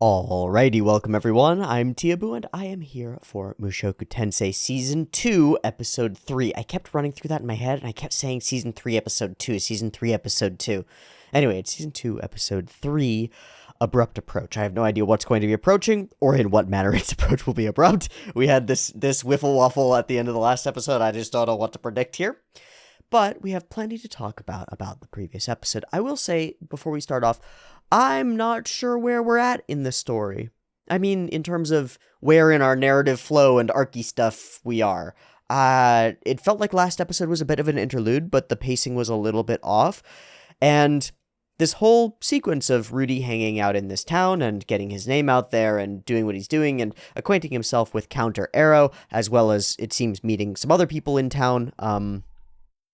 Alrighty, welcome everyone. I'm Teeaboo and I am here for Mushoku Tensei Season 2, Episode 3. I kept running through that in my head and I kept saying Season 3, Episode 2, Season 3, Episode 2. Anyway, it's Season 2, Episode 3, Abrupt Approach. I have no idea what's going to be approaching or in what manner its approach will be abrupt. We had this wiffle waffle at the end of the last episode. I just don't know what to predict here. But we have plenty to talk about the previous episode. I will say, before we start off, I'm not sure where we're at in the story. I mean, in terms of where in our narrative flow and archy stuff we are. It felt like last episode was a bit of an interlude, but the pacing was a little bit off. And this whole sequence of Rudy hanging out in this town and getting his name out there and doing what he's doing and acquainting himself with Counter Arrow, as well as, it seems, meeting some other people in town,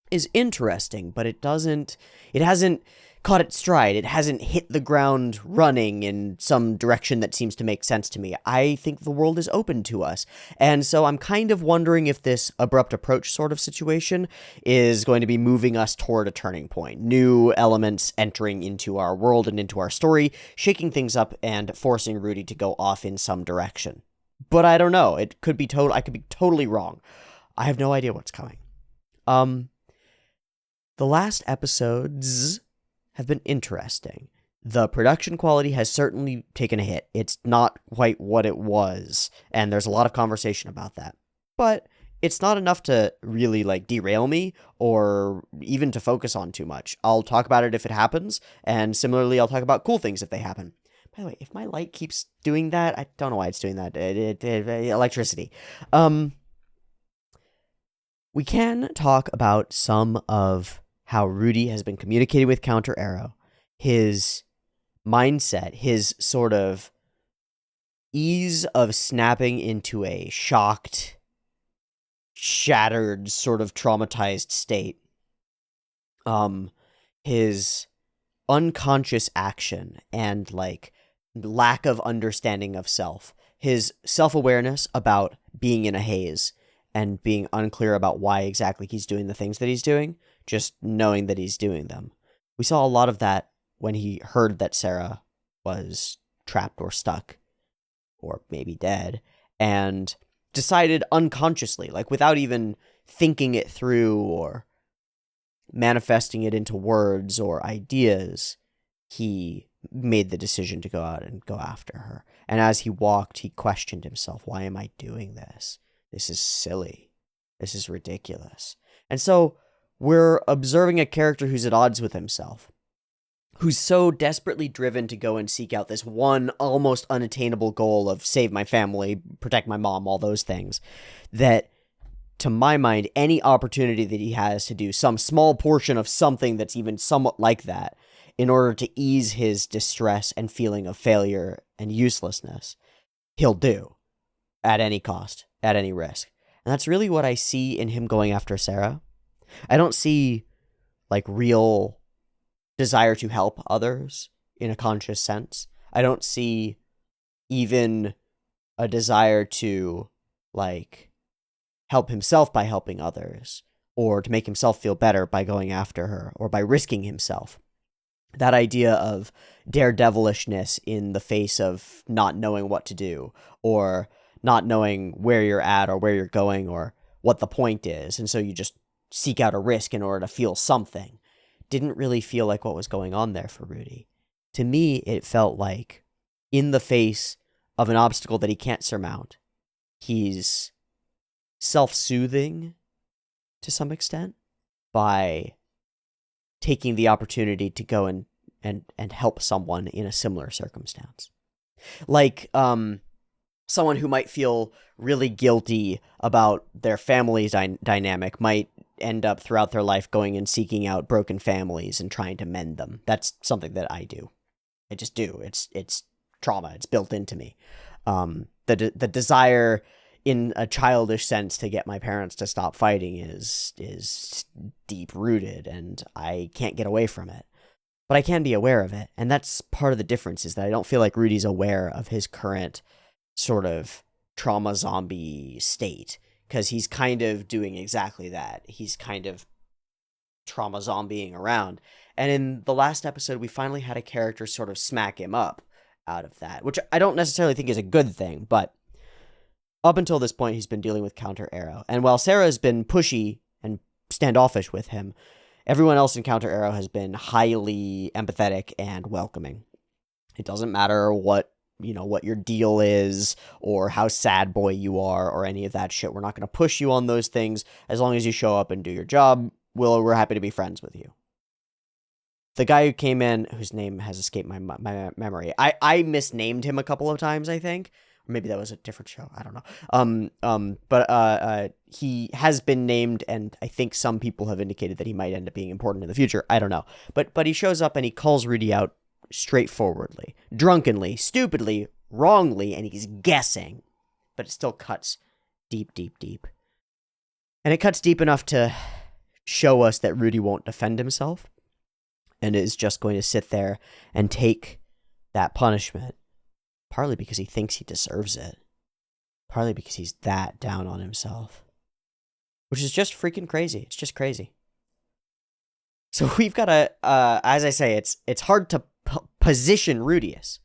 is interesting, but it hasn't caught its stride. It hasn't hit the ground running in some direction that seems to make sense to me. I think the world is open to us. And so I'm kind of wondering if this abrupt approach sort of situation is going to be moving us toward a turning point. New elements entering into our world and into our story, shaking things up and forcing Rudy to go off in some direction. But I don't know. I could be totally wrong. I have no idea what's coming. The last episodes have been interesting. The production quality has certainly taken a hit. It's not quite what it was, and there's a lot of conversation about that. But it's not enough to really, derail me or even to focus on too much. I'll talk about it if it happens, and similarly, I'll talk about cool things if they happen. By the way, if my light keeps doing that, I don't know why it's doing that. Electricity. We can talk about some of how Rudy has been communicating with Counter Arrow, his mindset, his sort of ease of snapping into a shocked, shattered, sort of traumatized state, his unconscious action and lack of understanding of self, his self-awareness about being in a haze and being unclear about why exactly he's doing the things that he's doing, just knowing that he's doing them. We saw a lot of that when he heard that Sarah was trapped or stuck, or maybe dead, and decided unconsciously, without even thinking it through or manifesting it into words or ideas, he made the decision to go out and go after her. And as he walked, he questioned himself, why am I doing this? This is silly. This is ridiculous. And so we're observing a character who's at odds with himself, who's so desperately driven to go and seek out this one almost unattainable goal of save my family, protect my mom, all those things, that, to my mind, any opportunity that he has to do some small portion of something that's even somewhat like that in order to ease his distress and feeling of failure and uselessness, he'll do at any cost, at any risk. And that's really what I see in him going after Sarah. I don't see real desire to help others in a conscious sense. I don't see even a desire to help himself by helping others, or to make himself feel better by going after her, or by risking himself. That idea of daredevilishness in the face of not knowing what to do, or not knowing where you're at or where you're going or what the point is, and so you just seek out a risk in order to feel something, didn't really feel like what was going on there for Rudy. To me, it felt like, in the face of an obstacle that he can't surmount, he's self-soothing to some extent by taking the opportunity to go and help someone in a similar circumstance. Someone who might feel really guilty about their family's dynamic might end up throughout their life going and seeking out broken families and trying to mend them. That's something that I do. I just do. It's trauma. It's built into me. The desire in a childish sense to get my parents to stop fighting is deep rooted, and I can't get away from it. But I can be aware of it, and that's part of the difference, is that I don't feel like Rudy's aware of his current sort of trauma zombie state, because he's kind of doing exactly that. He's kind of trauma zombieing around. And in the last episode, we finally had a character sort of smack him up out of that, which I don't necessarily think is a good thing, but up until this point, he's been dealing with Counter Arrow. And while Sarah's been pushy and standoffish with him, everyone else in Counter Arrow has been highly empathetic and welcoming. It doesn't matter what your deal is or how sad boy you are or any of that shit. We're not going to push you on those things. As long as you show up and do your job, we're happy to be friends with you. The guy who came in, whose name has escaped my memory, I misnamed him a couple of times, I think. Or maybe that was a different show. I don't know. But he has been named, and I think some people have indicated that he might end up being important in the future. I don't know. But he shows up and he calls Rudy out straightforwardly, drunkenly, stupidly, wrongly, and he's guessing. But it still cuts deep, deep, deep. And it cuts deep enough to show us that Rudy won't defend himself and is just going to sit there and take that punishment, partly because he thinks he deserves it, partly because he's that down on himself, which is just freaking crazy. It's just crazy. So we've got to, as I say, it's hard to position Rudius.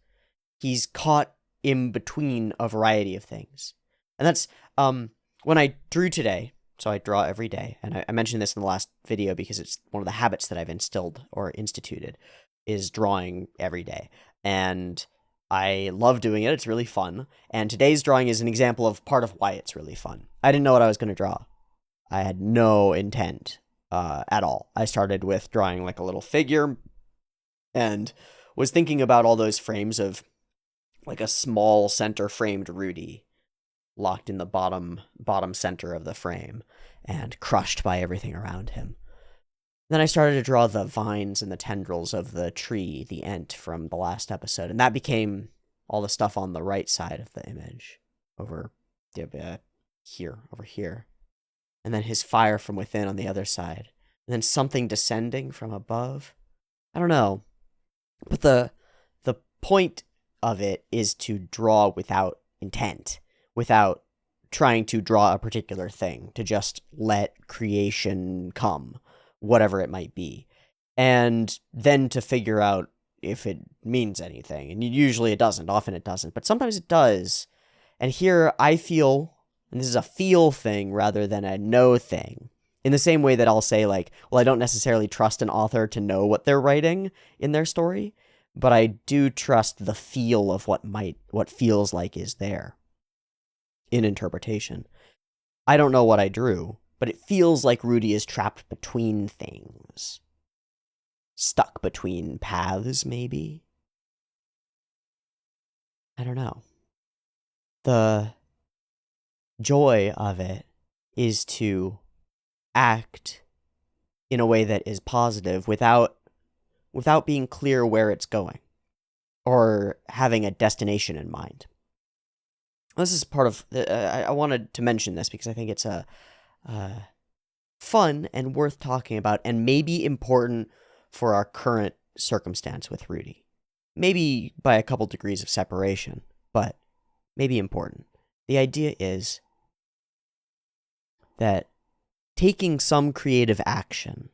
He's caught in between a variety of things. And that's, when I drew today, so I draw every day, and I mentioned this in the last video because it's one of the habits that I've instilled or instituted, is drawing every day. And I love doing it. It's really fun. And today's drawing is an example of part of why it's really fun. I didn't know what I was going to draw. I had no intent at all. I started with drawing like a little figure and was thinking about all those frames of like a small center framed Rudy locked in the bottom center of the frame and crushed by everything around him. Then I started to draw the vines and the tendrils of the tree, the Ent from the last episode, and that became all the stuff on the right side of the image, over here. And then his fire from within on the other side. And then something descending from above. I don't know. But the point of it is to draw without intent, without trying to draw a particular thing, to just let creation come, whatever it might be, and then to figure out if it means anything. And usually it doesn't, often it doesn't, but sometimes it does. And here I feel, and this is a feel thing rather than a know thing, in the same way that I'll say like, well, I don't necessarily trust an author to know what they're writing in their story, but I do trust the feel of what feels like is there in interpretation. I don't know what I drew, but it feels like Rudy is trapped between things. Stuck between paths, maybe? I don't know. The joy of it is to act in a way that is positive without being clear where it's going or having a destination in mind. This is part of I wanted to mention this because I think it's a fun and worth talking about, and maybe important for our current circumstance with Rudy. Maybe by a couple degrees of separation, but maybe important. The idea is that taking some creative action,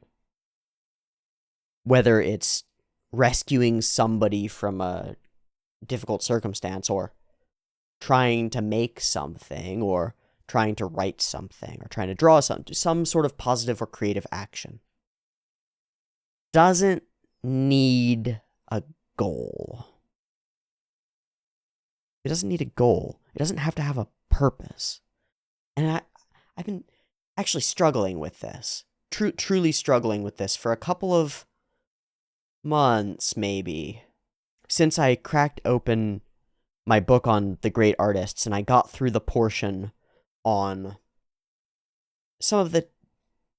whether it's rescuing somebody from a difficult circumstance, or trying to make something, or trying to write something, or trying to draw some sort of positive or creative action, doesn't need a goal. It doesn't need a goal. It doesn't have to have a purpose. And I've been actually struggling with this, truly struggling with this for a couple of months, maybe, since I cracked open my book on the great artists and I got through the portion on some of the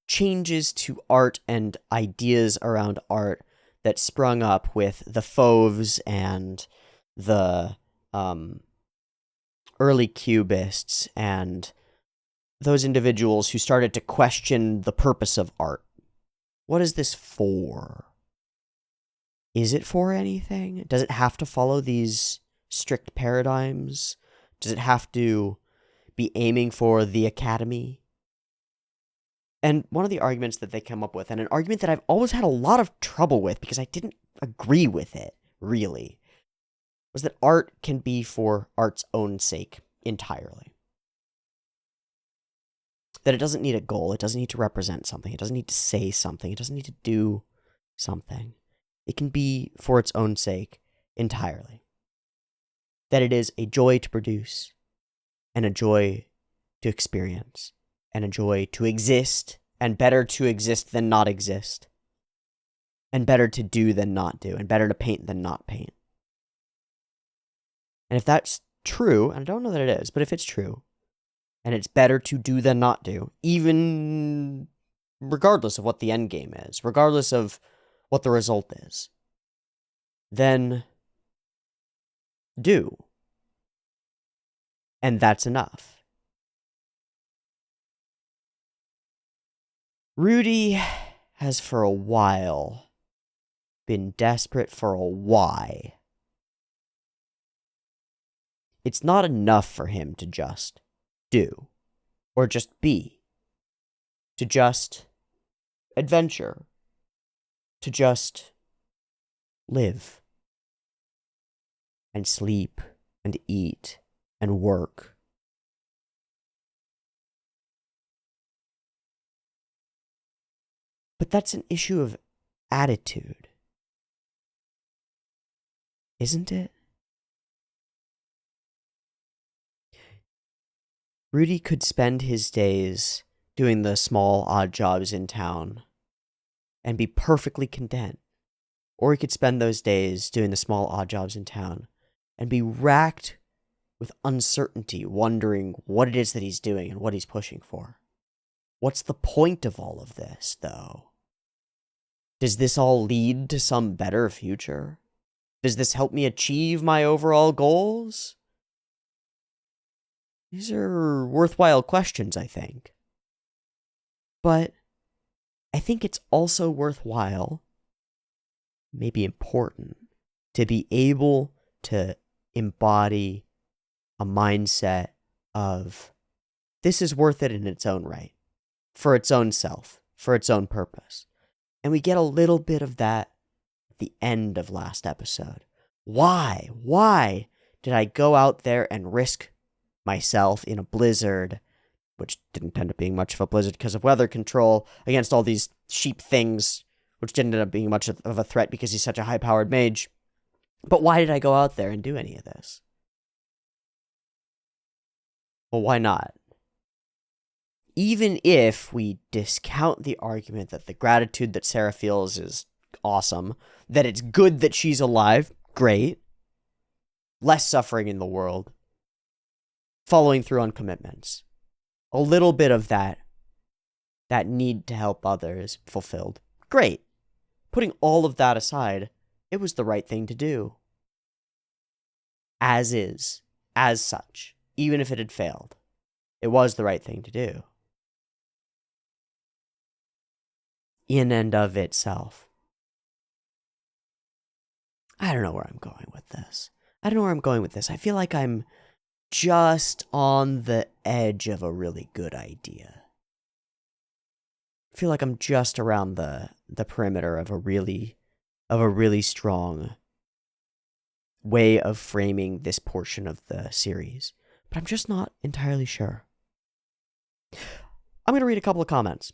changes to art and ideas around art that sprung up with the Fauves and the early Cubists and those individuals who started to question the purpose of art. What is this for? Is it for anything? Does it have to follow these strict paradigms? Does it have to be aiming for the academy? And one of the arguments that they come up with, and an argument that I've always had a lot of trouble with because I didn't agree with it, really, was that art can be for art's own sake entirely. That it doesn't need a goal, it doesn't need to represent something, it doesn't need to say something, it doesn't need to do something. It can be for its own sake entirely. That it is a joy to produce, and a joy to experience, and a joy to exist, and better to exist than not exist, and better to do than not do, and better to paint than not paint. And if that's true, and I don't know that it is, but if it's true, and it's better to do than not do, even regardless of what the end game is, regardless of what the result is, then do. And that's enough. Rudy has for a while been desperate for a why. It's not enough for him to just do, or just be, to just adventure, to just live, and sleep, and eat, and work. But that's an issue of attitude, isn't it? Rudy could spend his days doing the small, odd jobs in town and be perfectly content. Or he could spend those days doing the small, odd jobs in town and be racked with uncertainty, wondering what it is that he's doing and what he's pushing for. What's the point of all of this, though? Does this all lead to some better future? Does this help me achieve my overall goals? These are worthwhile questions, I think. But I think it's also worthwhile, maybe important, to be able to embody a mindset of this is worth it in its own right, for its own self, for its own purpose. And we get a little bit of that at the end of last episode. Why? Why did I go out there and risk myself in a blizzard, which didn't end up being much of a blizzard because of weather control, against all these sheep things, which didn't end up being much of a threat because he's such a high-powered mage? But why did I go out there and do any of this? Well, why not? Even if we discount the argument that the gratitude that Sarah feels is awesome, that it's good that she's alive, great, less suffering in the world, following through on commitments, a little bit of that need to help others fulfilled, great. Putting all of that aside, it was the right thing to do. As is, as such, even if it had failed, it was the right thing to do. In and of itself. I don't know where I'm going with this. I feel like I'm just on the edge of a really good idea. I feel like I'm just around the perimeter of a really strong way of framing this portion of the series. But I'm just not entirely sure. I'm going to read a couple of comments.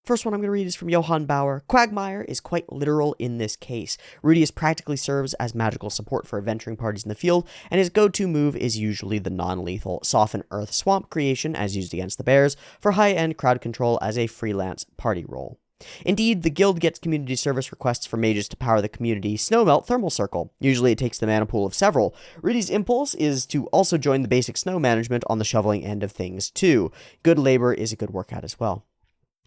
First one I'm going to read is from Johann Bauer. Quagmire is quite literal in this case. Rudius practically serves as magical support for adventuring parties in the field, and his go-to move is usually the non-lethal Soften Earth Swamp creation, as used against the bears, for high-end crowd control as a freelance party role. Indeed, the guild gets community service requests for mages to power the community Snowmelt Thermal Circle. Usually it takes the mana pool of several. Rudy's impulse is to also join the basic snow management on the shoveling end of things, too. Good labor is a good workout as well.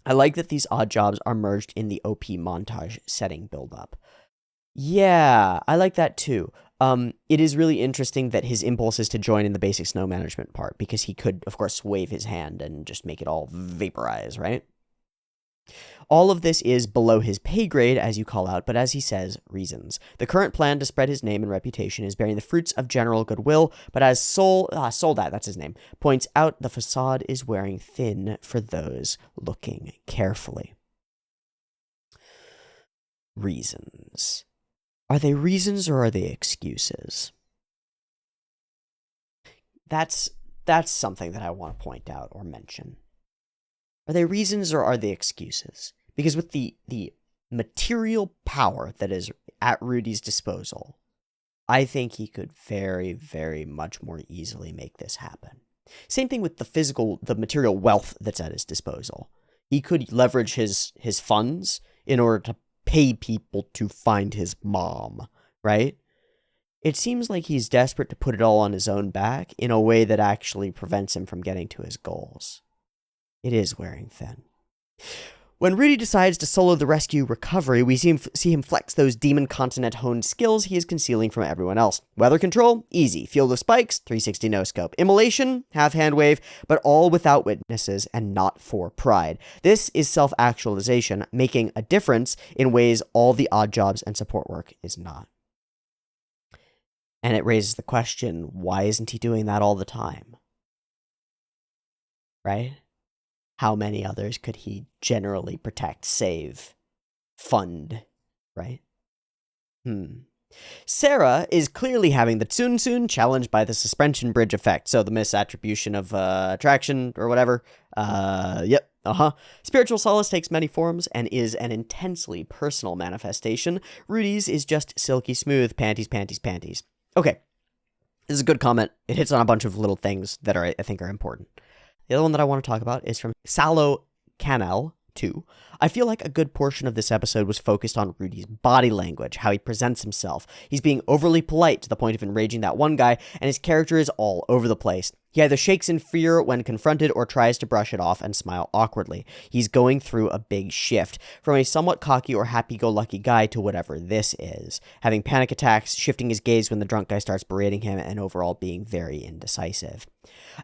I like that these odd jobs are merged in the OP montage setting build-up. Yeah, I like that too. It is really interesting that his impulse is to join in the basic snow management part, because he could, of course, wave his hand and just make it all vaporize, right? All of this is below his pay grade, as you call out, but as he says, reasons. The current plan to spread his name and reputation is bearing the fruits of general goodwill, but as Soldat, that's his name, points out, the facade is wearing thin for those looking carefully. Reasons. Are they reasons or are they excuses? That's something that I want to point out or mention. Are they reasons or are they excuses? Because with the material power that is at Rudy's disposal, I think he could very, very much more easily make this happen. Same thing with the material wealth that's at his disposal. He could leverage his funds in order to pay people to find his mom, right? It seems like he's desperate to put it all on his own back in a way that actually prevents him from getting to his goals. It is wearing thin. When Rudy decides to solo the rescue recovery, we see him flex those Demon Continent honed skills he is concealing from everyone else. Weather control, easy. Field of spikes, 360 no scope. Immolation, half hand wave, but all without witnesses and not for pride. This is self-actualization, making a difference in ways all the odd jobs and support work is not. And it raises the question, why isn't he doing that all the time? Right? How many others could he generally protect, save, fund, right? Sarah is clearly having the Tsun challenged by the suspension bridge effect, so the misattribution of attraction or whatever. Spiritual solace takes many forms and is an intensely personal manifestation. Rudy's is just silky smooth, panties, panties, panties. Okay, this is a good comment. It hits on a bunch of little things that I think are important. The other one that I want to talk about is from Salo Canal 2. I feel like a good portion of this episode was focused on Rudy's body language, how he presents himself. He's being overly polite to the point of enraging that one guy, and his character is all over the place. He either shakes in fear when confronted or tries to brush it off and smile awkwardly. He's going through a big shift, from a somewhat cocky or happy-go-lucky guy to whatever this is. Having panic attacks, shifting his gaze when the drunk guy starts berating him, and overall being very indecisive.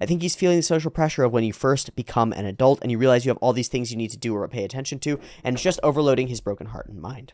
I think he's feeling the social pressure of when you first become an adult and you realize you have all these things you need to do or pay attention to, and it's just overloading his broken heart and mind.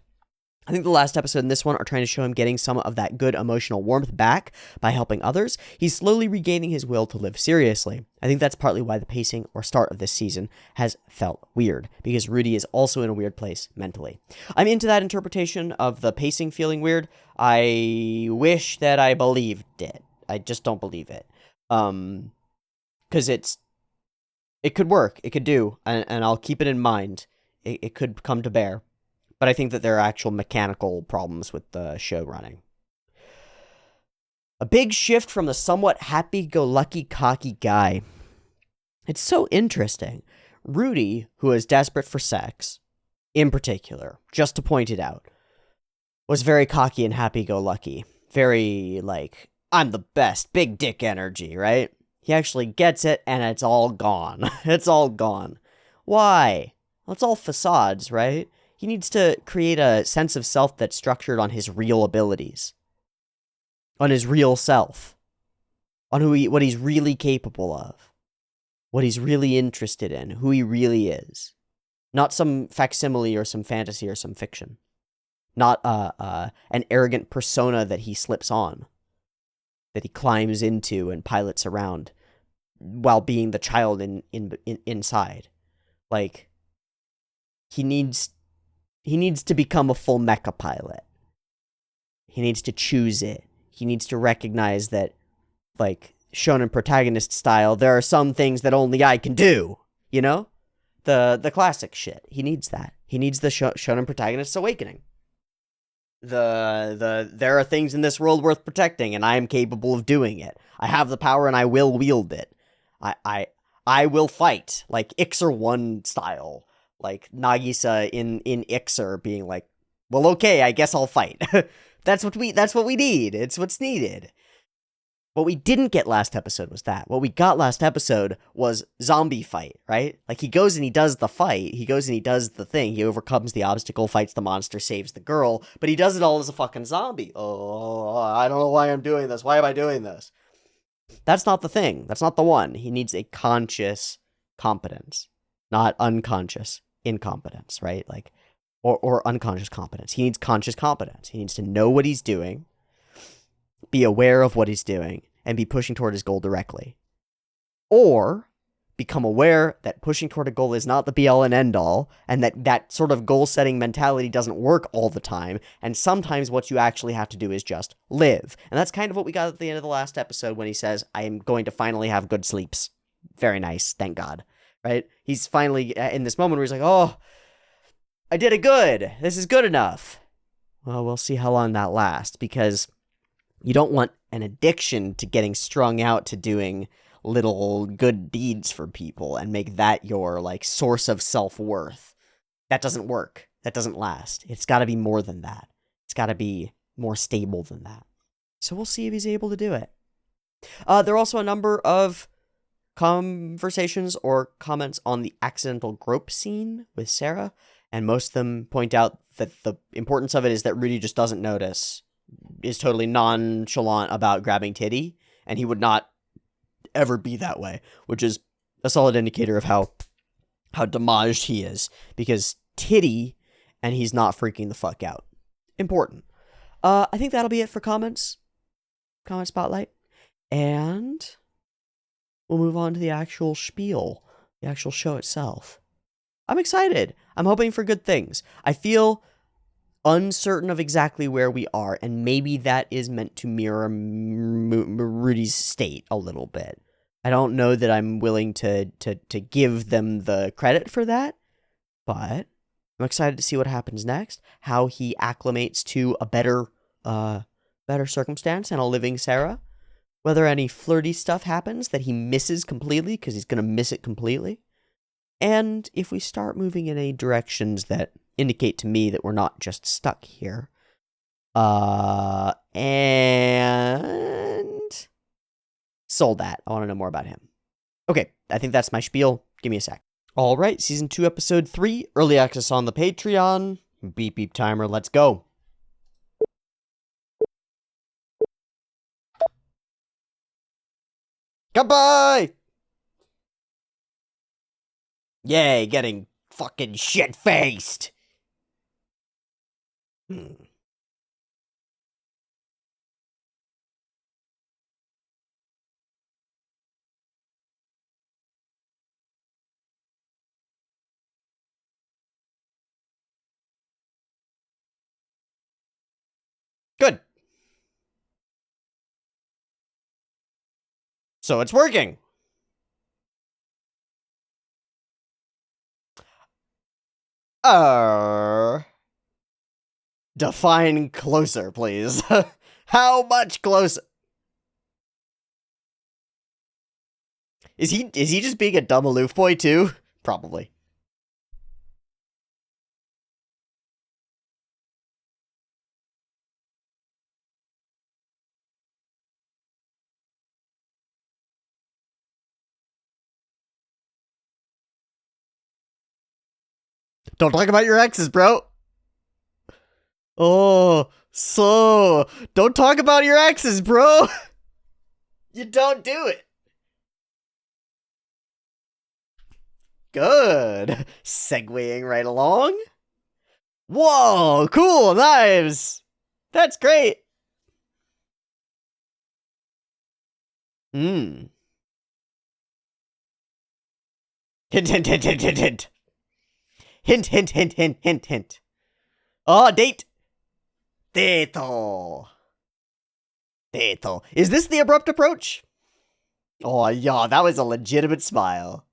I think the last episode and this one are trying to show him getting some of that good emotional warmth back by helping others. He's slowly regaining his will to live seriously. I think that's partly why the pacing or start of this season has felt weird, because Rudy is also in a weird place mentally. I'm into that interpretation of the pacing feeling weird. I wish that I believed it. I just don't believe it. Because it could work, it could do, and I'll keep it in mind. It could come to bear. But I think that there are actual mechanical problems with the show running. A big shift from the somewhat happy-go-lucky cocky guy. It's so interesting. Rudy, who is desperate for sex, in particular, just to point it out, was very cocky and happy-go-lucky. Very, like, I'm the best, big dick energy, right? He actually gets it, and it's all gone. It's all gone. Why? Well, it's all facades, right? He needs to create a sense of self that's structured on his real abilities, on his real self, on what he's really capable of, what he's really interested in, who he really is. Not some facsimile or some fantasy or some fiction. Not an arrogant persona that he slips on, that he climbs into and pilots around while being the child inside. Like, he needs to become a full mecha pilot. He needs to choose it. He needs to recognize that, like, shonen protagonist style, there are some things that only I can do, you know? The classic shit. He needs that. He needs the shonen protagonist's awakening. There are things in this world worth protecting, and I am capable of doing it. I have the power, and I will wield it. I will fight, like Ixer 1 style. Like Nagisa in Ixer being like, well, okay, I guess I'll fight. That's what we need. It's what's needed. What we didn't get last episode was that. What we got last episode was zombie fight, right? Like, he goes and he does the fight. He goes and he does the thing. He overcomes the obstacle, fights the monster, saves the girl, but he does it all as a fucking zombie. Oh, I don't know why I'm doing this. Why am I doing this? That's not the thing. That's not the one. He needs a conscious competence, not unconscious incompetence, right? Like, or unconscious competence. He needs conscious competence. He needs to know what he's doing, be aware of what he's doing, and be pushing toward his goal directly. Or become aware that pushing toward a goal is not the be-all and end-all, and that sort of goal-setting mentality doesn't work all the time, and sometimes what you actually have to do is just live. And that's kind of what we got at the end of the last episode when he says, I am going to finally have good sleeps. Very nice, thank God. Right? He's finally in this moment where he's like, oh, I did it good. This is good enough. Well, we'll see how long that lasts, because you don't want an addiction to getting strung out to doing little good deeds for people and make that your, like, source of self-worth. That doesn't work. That doesn't last. It's got to be more than that. It's got to be more stable than that. So we'll see if he's able to do it. There are also a number of conversations or comments on the accidental grope scene with Sarah, and most of them point out that the importance of it is that Rudy just doesn't notice, is totally nonchalant about grabbing Titty, and he would not ever be that way, which is a solid indicator of how damaged he is, because Titty, and he's not freaking the fuck out. Important. I think that'll be it for comments. Comment spotlight. And we'll move on to the actual spiel, the actual show itself. I'm excited. I'm hoping for good things. I feel uncertain of exactly where we are, and maybe that is meant to mirror Rudy's state a little bit. I don't know that I'm willing to give them the credit for that, but I'm excited to see what happens next, how he acclimates to a better circumstance and a living Sarah, whether any flirty stuff happens that he misses completely, because he's going to miss it completely, and if we start moving in directions that indicate to me that we're not just stuck here. And sold that. I want to know more about him. Okay, I think that's my spiel. Give me a sec. All right, Season 2, Episode 3, early access on the Patreon. Beep, beep timer, let's go. Goodbye! Yay, getting fucking shit-faced. Good. So it's working. Define closer, please. How much closer? Is he just being a dumb aloof boy too? Probably. Don't talk about your exes, bro. Oh, so don't talk about your exes, bro. You don't do it. Good. Segueing right along. Whoa, cool, knives. That's great. Hint, hint, hint, hint, hint, hint. Hint, hint, hint, hint, hint, hint. Oh, date. Teto. Teto. Is this the abrupt approach? Oh, yeah, that was a legitimate smile.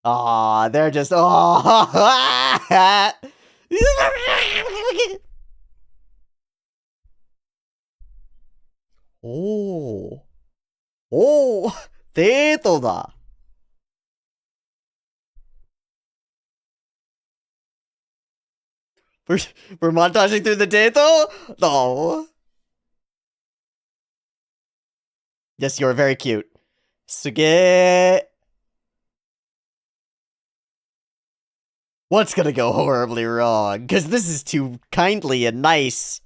Aw, they're just, oh. Oh. Oh, Teto da. We're montaging through the Teto? No. Yes, you're very cute. Suge. What's gonna go horribly wrong? Because this is too kindly and nice.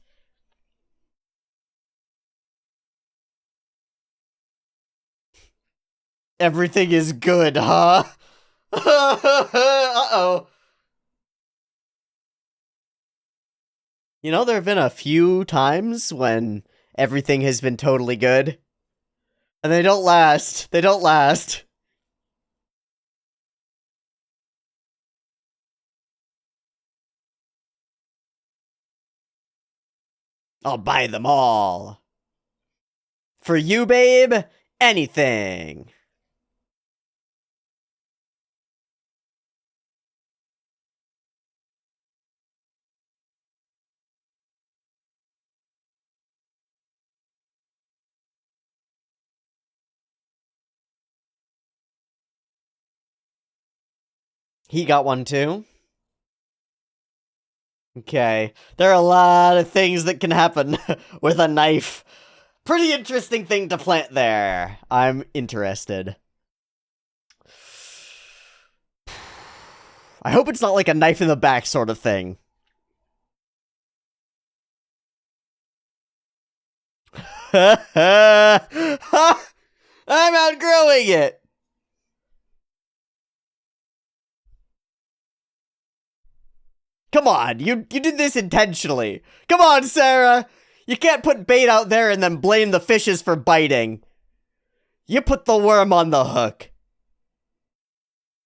Everything is good, huh? Uh-oh. You know, there have been a few times when everything has been totally good. And they don't last. They don't last. I'll buy them all. For you, babe, anything. He got one too. Okay. There are a lot of things that can happen with a knife. Pretty interesting thing to plant there. I'm interested. I hope it's not like a knife in the back sort of thing. I'm outgrowing it. Come on, you did this intentionally. Come on, Sarah. You can't put bait out there and then blame the fishes for biting. You put the worm on the hook.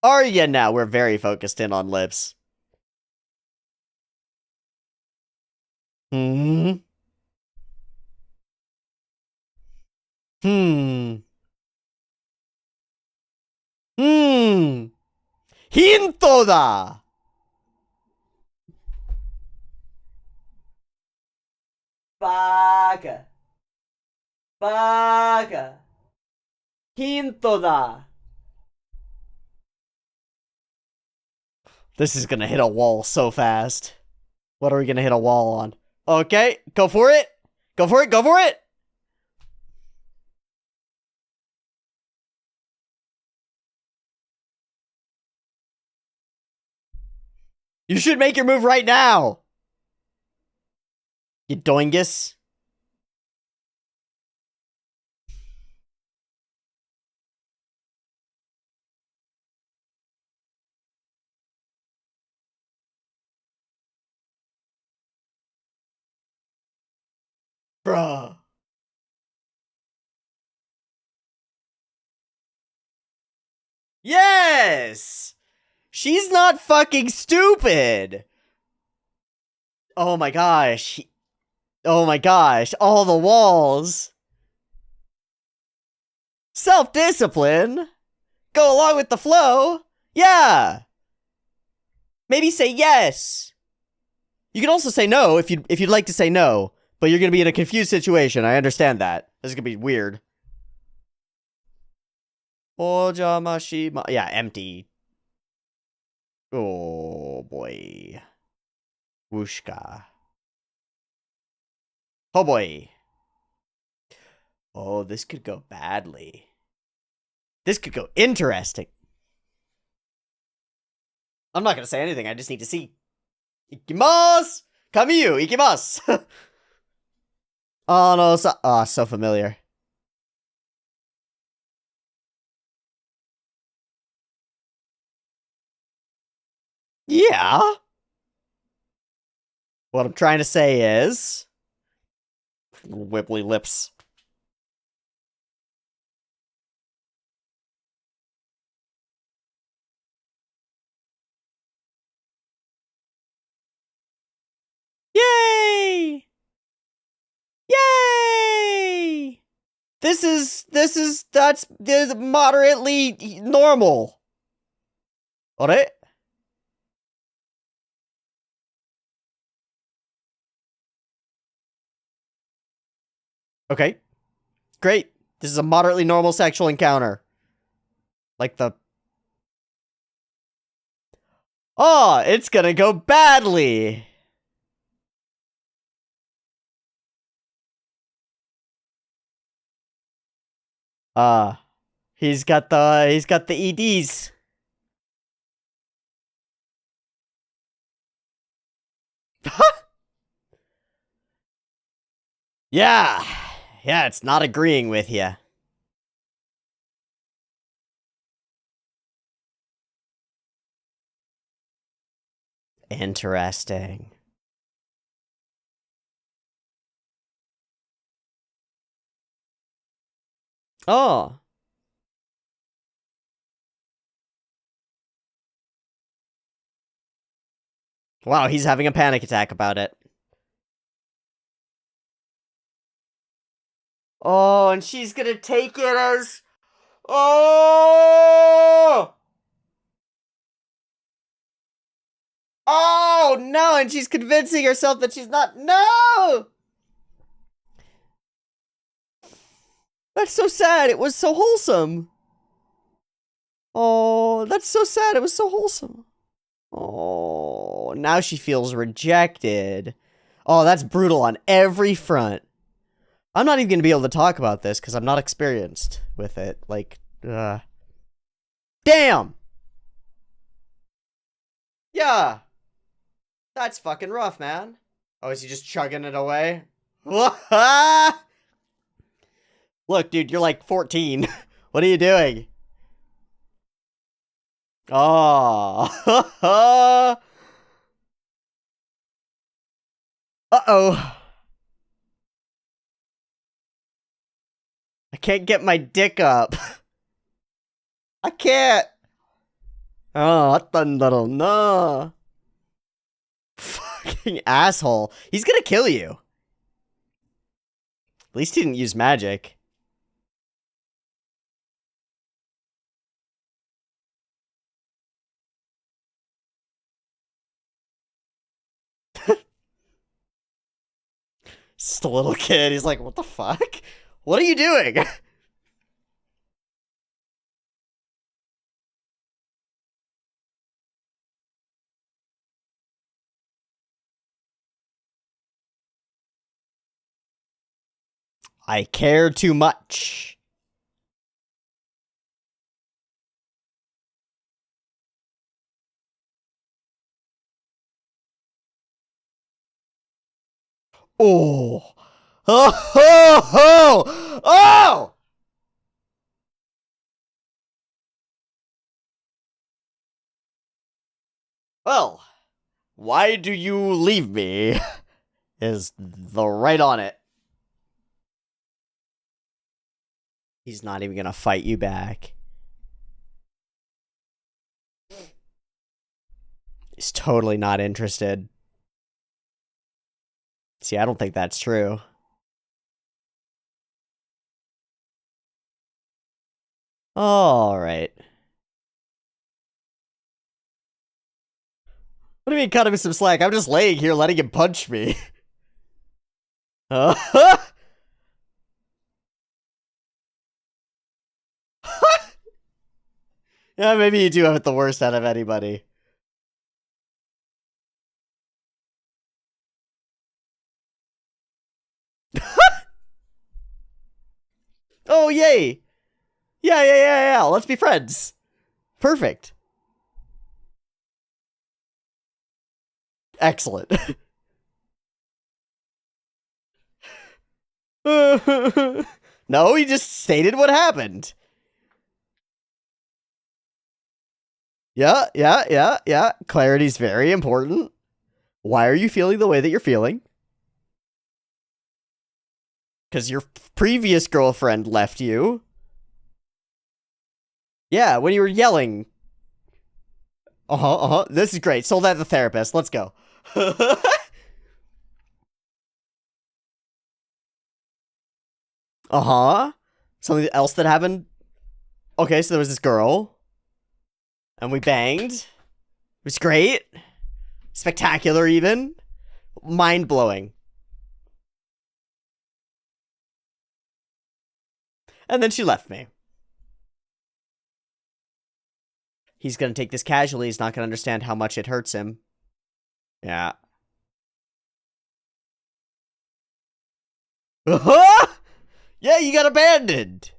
Are you now? We're very focused in on lips. Hmm. Hmm. Hmm. Hinto da! Baga. Baga. Hinto da. This is gonna hit a wall so fast. What are we gonna hit a wall on? Okay, go for it. Go for it, go for it. You should make your move right now. You doingus. Bruh. Yes! She's not fucking stupid. Oh my gosh. Oh my gosh. All the walls. Self-discipline. Go along with the flow. Yeah. Maybe say yes. You can also say no if you'd like to say no, but you're gonna be in a confused situation. I understand that. This is gonna be weird. Ojamashima. Yeah, empty. Oh boy. Wooshka. Oh boy. Oh, this could go badly. This could go interesting. I'm not gonna say anything. I just need to see. Ikimasu! Kamiyu, ikimasu! Oh no, so familiar. Yeah. What I'm trying to say is... Wibbly lips. Yay! Yay! That's moderately normal. Alright? Okay. Great. This is a moderately normal sexual encounter. Like the... Oh, it's gonna go badly. Uh, he's got the EDs. Yeah. Yeah, it's not agreeing with you. Interesting. Oh. Wow, he's having a panic attack about it. Oh, and she's gonna take it as... Oh! Oh, no, and she's convincing herself that she's not... No! That's so sad. It was so wholesome. Oh, that's so sad. It was so wholesome. Oh, now she feels rejected. Oh, that's brutal on every front. I'm not even going to be able to talk about this because I'm not experienced with it. Like, damn! Yeah. That's fucking rough, man. Oh, is he just chugging it away? Look, dude, you're like 14. What are you doing? Oh. Uh-oh. I can't get my dick up. I can't. Oh, thunder, no. Fucking asshole. He's gonna kill you. At least he didn't use magic. Just a little kid. He's like, what the fuck? What are you doing? I care too much. Oh. Oh, oh, oh, oh! Well, why do you leave me? Is the right on it. He's not even gonna fight you back. He's totally not interested. See, I don't think that's true. Alright. What do you mean cut him some slack? I'm just laying here letting him punch me. Yeah, maybe you do have it the worst out of anybody. Oh, yay! Yeah. Let's be friends. Perfect. Excellent. No, he just stated what happened. Yeah. Clarity's very important. Why are you feeling the way that you're feeling? Because your previous girlfriend left you. Yeah, when you were yelling. This is great. Sold that to the therapist. Let's go. Something else that happened? Okay, so there was this girl. And we banged. It was great. Spectacular, even. Mind-blowing. And then she left me. He's gonna take this casually. He's not gonna understand how much it hurts him. Yeah. Yeah, you got abandoned.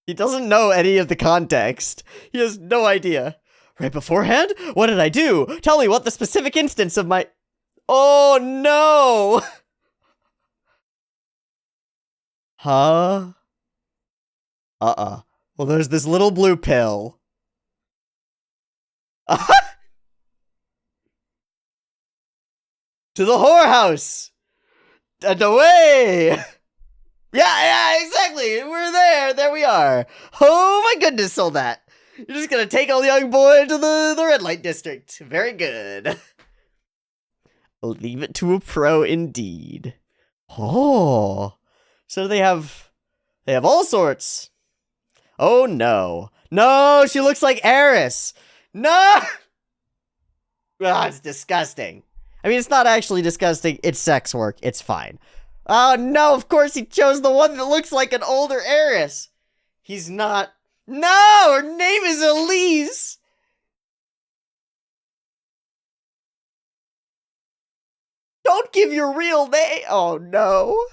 He doesn't know any of the context. He has no idea. Right beforehand? What did I do? Tell me what the specific instance of my... Oh, no! Huh? Well, there's this little blue pill. To the whorehouse! And away! Yeah, exactly! We're there! There we are! Oh my goodness, sold that! You're just gonna take a young boy to the red light district. Very good. Leave it to a pro indeed. Oh. So they have all sorts. Oh no. No, she looks like Eris. No! Ah, it's disgusting. I mean, it's not actually disgusting. It's sex work. It's fine. Oh no, of course he chose the one that looks like an older Eris. He's not. No, her name is Elise. Don't give your real name. Oh no.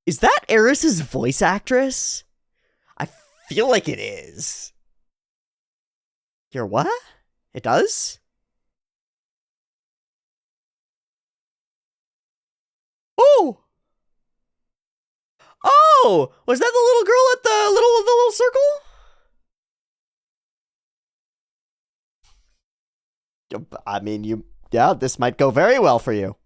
Is that Eris's voice actress? I feel like it is. Your what? It does? Oh! Oh! Was that the little girl at the little circle? I mean, yeah, this might go very well for you.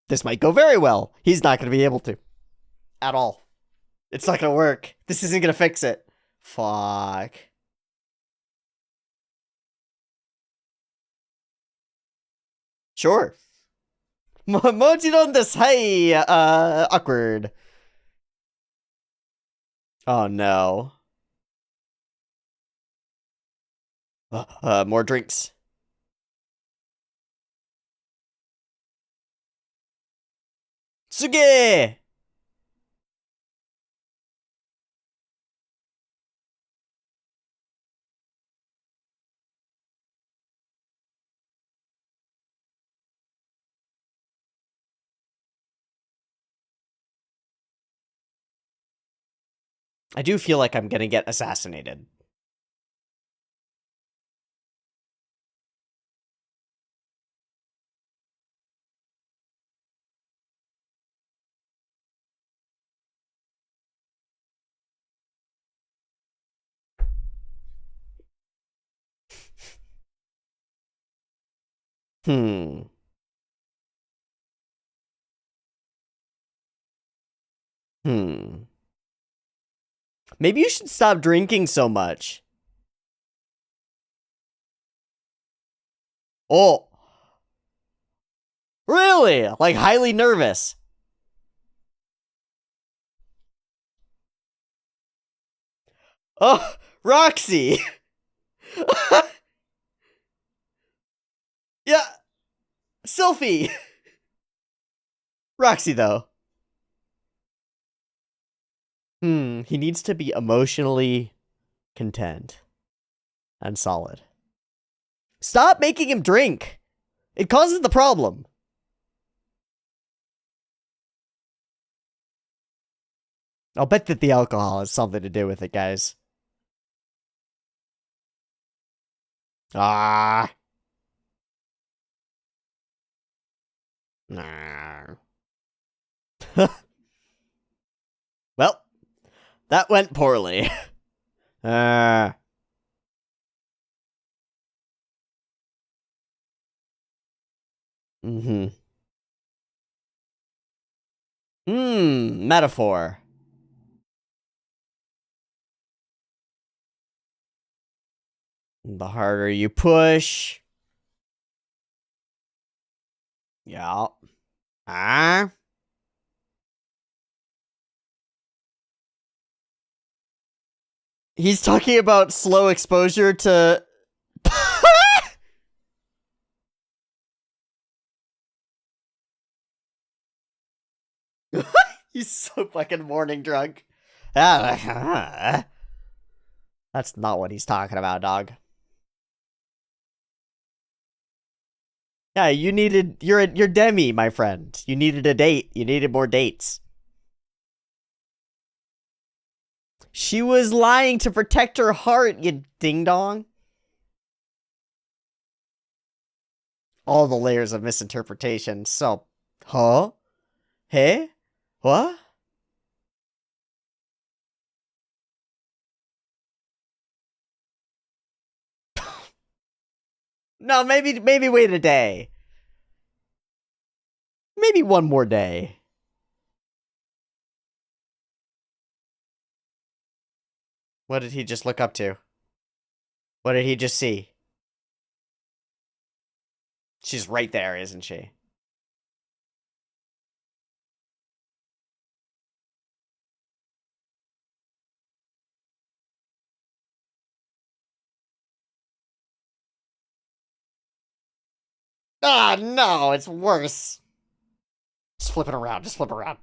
This might go very well. He's not going to be able to. At all. It's not going to work. This isn't going to fix it. Fuck. Sure. Mochiron desai. Awkward. Oh no. More drinks. Suge! I do feel like I'm gonna get assassinated. Hmm. Hmm. Maybe you should stop drinking so much. Oh. Really? Like highly nervous. Oh, Roxy. Yeah. Sylphie. Roxy, though. He needs to be emotionally content and solid. Stop making him drink. It causes the problem. I'll bet that the alcohol has something to do with it, guys. Ah. Nah. Well, that went poorly. Ah. Mm-hmm. Metaphor. The harder you push. Yeah. Ah. He's talking about slow exposure to... He's so fucking morning drunk. That's not what he's talking about, dog. Yeah, you're Demi, my friend. You needed a date. You needed more dates. She was lying to protect her heart, you ding-dong. All the layers of misinterpretation. So, huh? Hey? What? No, maybe wait a day. Maybe one more day. What did he just look up to? What did he just see? She's right there, isn't she? Ah, no, it's worse. Just flip it around. Just flip it around.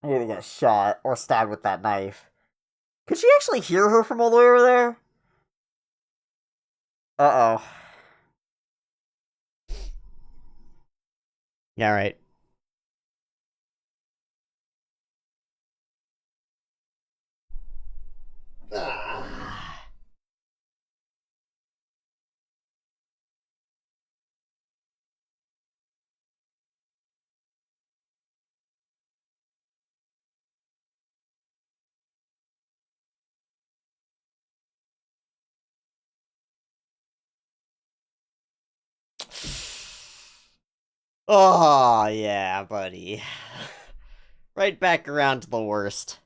I'm gonna get shot or stabbed with that knife. Could she actually hear her from all the way over there? Uh-oh. Yeah, right. Ah. Oh, yeah, buddy. Right back around to the worst.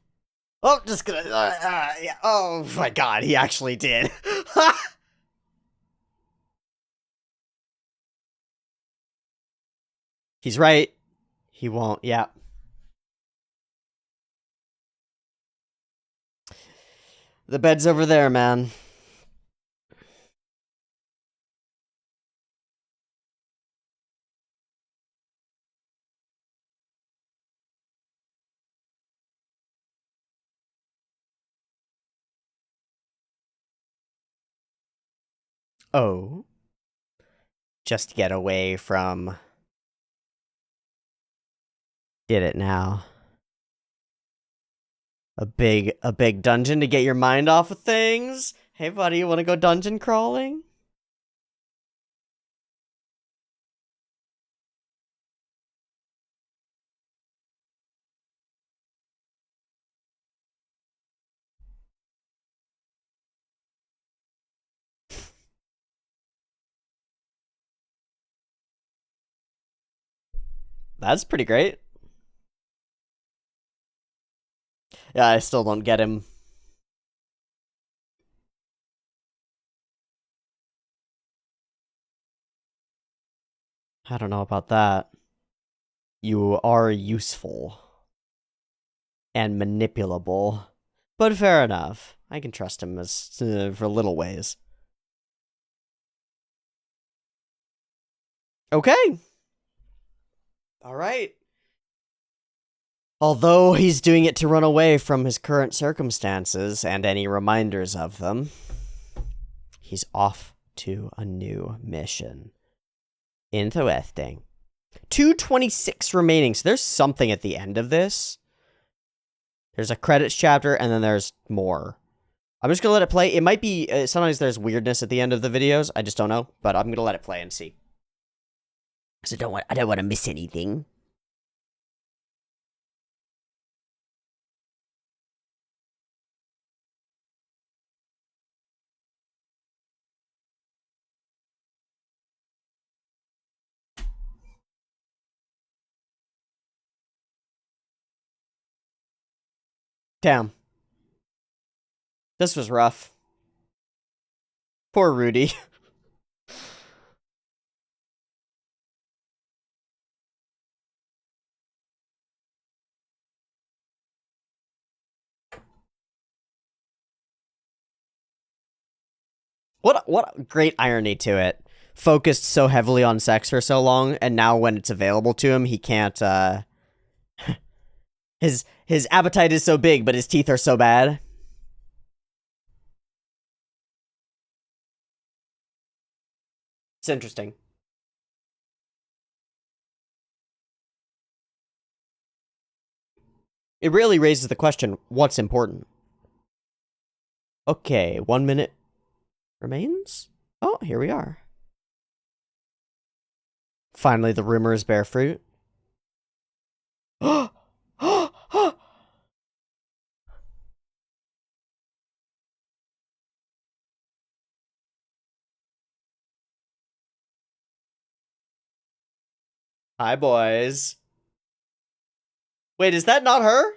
Oh, just gonna. Yeah. Oh my god, he actually did. He's right. He won't. Yeah. The bed's over there, man. Oh. Just get away from. Did it now. A big dungeon to get your mind off of things? Hey buddy, you wanna go dungeon crawling? That's pretty great. Yeah, I still don't get him. I don't know about that. You are useful. And manipulable. But fair enough. I can trust him as for little ways. Okay. All right. Although he's doing it to run away from his current circumstances and any reminders of them, he's off to a new mission. Interesting. 226 remaining, so there's something at the end of this. There's a credits chapter, and then there's more. I'm just gonna let it play. It might be, sometimes there's weirdness at the end of the videos, I just don't know, but I'm gonna let it play and see. Because I don't want to miss anything. Damn. This was rough. Poor Rudy. What great irony to it. Focused so heavily on sex for so long, and now when it's available to him, he can't, his appetite is so big, but his teeth are so bad. It's interesting. It really raises the question, what's important? Okay, 1 minute remains? Oh, here we are. Finally, the rumors bear fruit. Hi, boys. Wait, is that not her?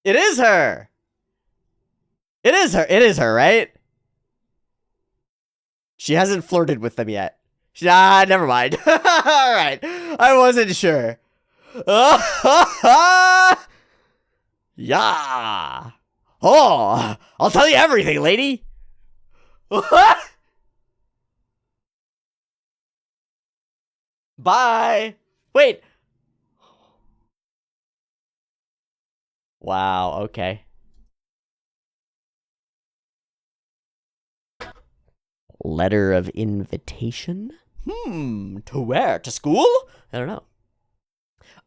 It is her. It is her. It is her, right? She hasn't flirted with them yet. Never mind. All right. I wasn't sure. Yeah. Oh, I'll tell you everything, lady. Bye. Wait. Wow, okay. Letter of invitation? To where? To school? I don't know.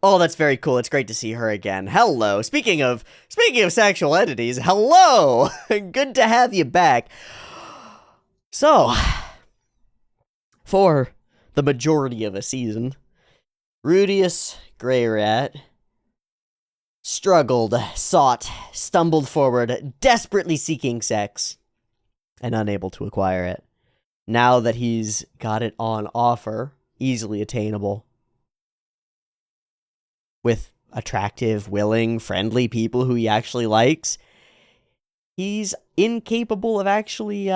Oh, that's very cool. It's great to see her again. Hello. Speaking of sexual entities, hello. Good to have you back. So, for the majority of a season, Rudius Grey Rat struggled, sought, stumbled forward, desperately seeking sex, and unable to acquire it. Now that he's got it on offer, easily attainable, with attractive, willing, friendly people who he actually likes, he's incapable of actually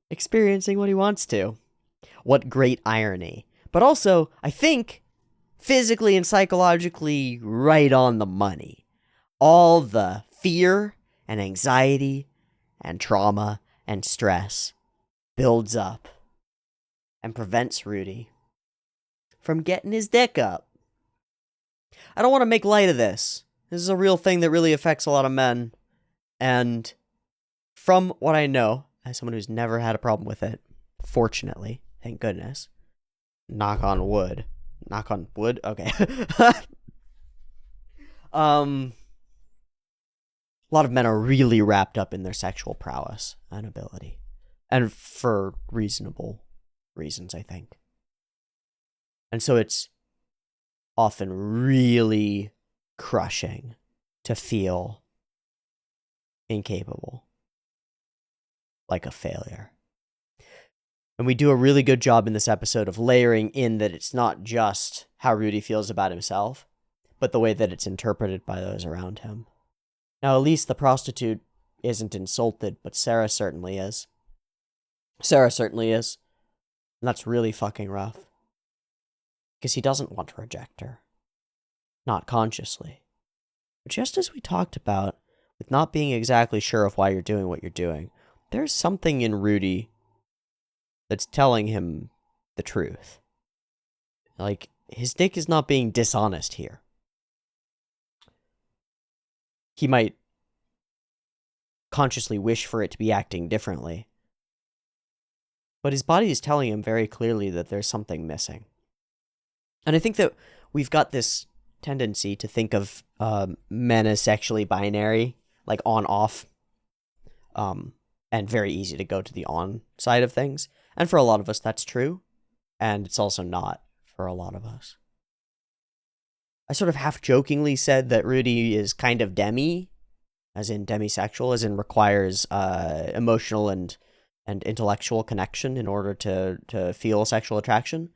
experiencing what he wants to. What great irony. But also, I think, physically and psychologically right on the money. All the fear and anxiety and trauma and stress builds up and prevents Rudy from getting his dick up. I don't want to make light of this. This is a real thing that really affects a lot of men. And from what I know, as someone who's never had a problem with it, fortunately, thank goodness, knock on wood. Knock on wood? Okay. A lot of men are really wrapped up in their sexual prowess and ability. And for reasonable reasons, I think. And so it's often really crushing to feel incapable. Like a failure. And we do a really good job in this episode of layering in that it's not just how Rudy feels about himself, but the way that it's interpreted by those around him. Now, Elise, the prostitute, isn't insulted, but Sarah certainly is. Sarah certainly is. And that's really fucking rough. Because he doesn't want to reject her. Not consciously. But just as we talked about, with not being exactly sure of why you're doing what you're doing, there's something in Rudy that's telling him the truth. Like, his dick is not being dishonest here. He might consciously wish for it to be acting differently. But his body is telling him very clearly that there's something missing. And I think that we've got this tendency to think of men as sexually binary, like on-off, and very easy to go to the on side of things. And for a lot of us, that's true. And it's also not for a lot of us. I sort of half-jokingly said that Rudy is kind of demi, as in demisexual, as in requires emotional and intellectual connection in order to feel sexual attraction.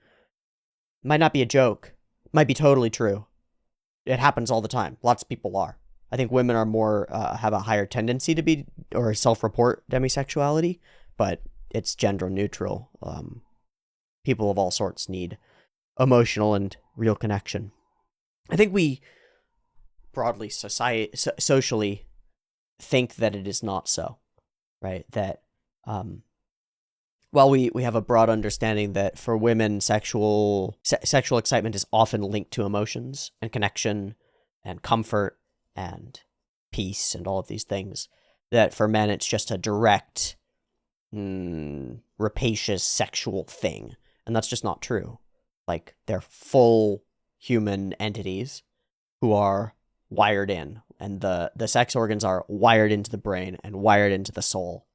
Might not be a joke. Might be totally true. It happens all the time. Lots of people are. I think women are more, have a higher tendency to be, or self-report demisexuality, but it's gender neutral. People of all sorts need emotional and real connection. I think we broadly socially think that it is not so, right? That while we have a broad understanding that for women, sexual excitement is often linked to emotions and connection and comfort and peace and all of these things, that for men it's just a direct, rapacious sexual thing. And that's just not true. Like, they're full human entities who are wired in, and the sex organs are wired into the brain and wired into the soul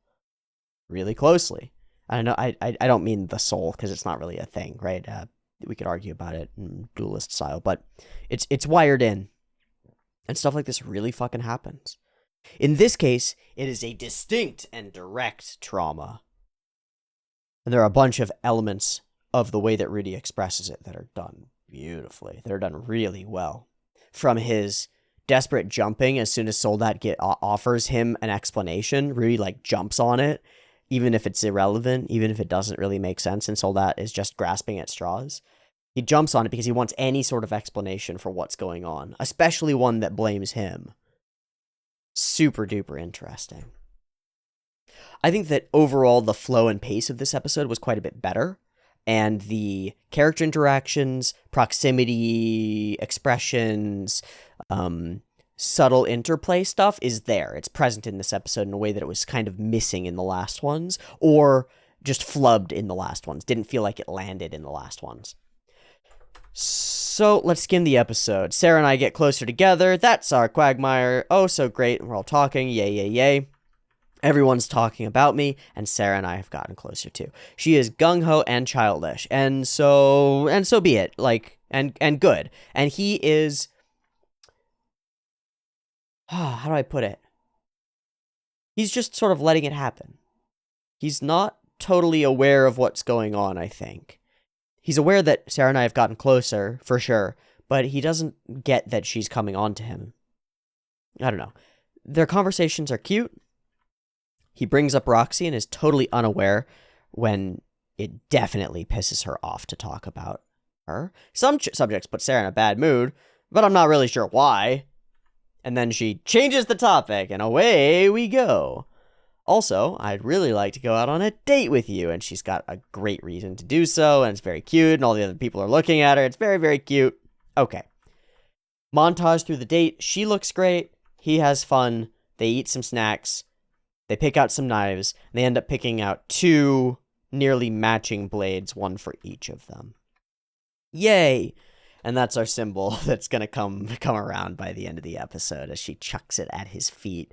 really closely. I know I don't mean the soul because it's not really a thing, right? We could argue about it in dualist style, but it's wired in, and stuff like this really fucking happens. In this case, it is a distinct and direct trauma, and there are a bunch of elements of the way that Rudy expresses it that are done beautifully. They're done really well. from his desperate jumping as soon as Soldat offers him an explanation. Rudy, like, jumps on it, even if it's irrelevant, even if it doesn't really make sense, and Soldat is just grasping at straws. He jumps on it because he wants any sort of explanation for what's going on, especially one that blames him. Super duper interesting. I think that overall the flow and pace of this episode was quite a bit better, and the character interactions, proximity, expressions, subtle interplay stuff is there. It's present in this episode in a way that it was kind of missing in the last ones, or just flubbed in the last ones. Didn't feel like it landed in the last ones. So let's skim the episode. Sarah and I get closer together. That's our quagmire. Oh, so great. We're all talking. Yay, yay, yay. Everyone's talking about me, and Sarah and I have gotten closer too. She is gung-ho and childish, and so be it. Like, and good. And he is, how do I put it? He's just sort of letting it happen. He's not totally aware of what's going on, I think. He's aware that Sarah and I have gotten closer, for sure, but he doesn't get that she's coming on to him. I don't know. Their conversations are cute. He brings up Roxy and is totally unaware when it definitely pisses her off to talk about her. Some subjects put Sarah in a bad mood, but I'm not really sure why. And then she changes the topic, and away we go. Also, I'd really like to go out on a date with you, and she's got a great reason to do so, and it's very cute, and all the other people are looking at her. It's very, very cute. Okay. Montage through the date. She looks great. He has fun. They eat some snacks. They pick out some knives. And they end up picking out 2 nearly matching blades, one for each of them. Yay! And that's our symbol that's going to come around by the end of the episode as she chucks it at his feet.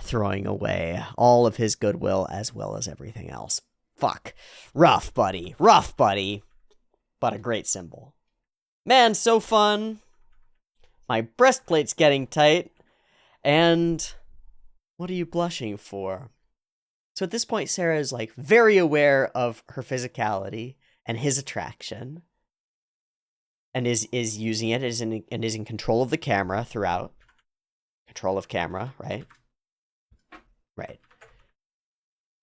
Throwing away all of his goodwill as well as everything else. Fuck. Rough, buddy. Rough, buddy. But a great symbol. Man, so fun. My breastplate's getting tight. And what are you blushing for? So at this point, Sarah is like very aware of her physicality and his attraction. And is using it and is in control of the camera throughout. Control of camera, right? Right.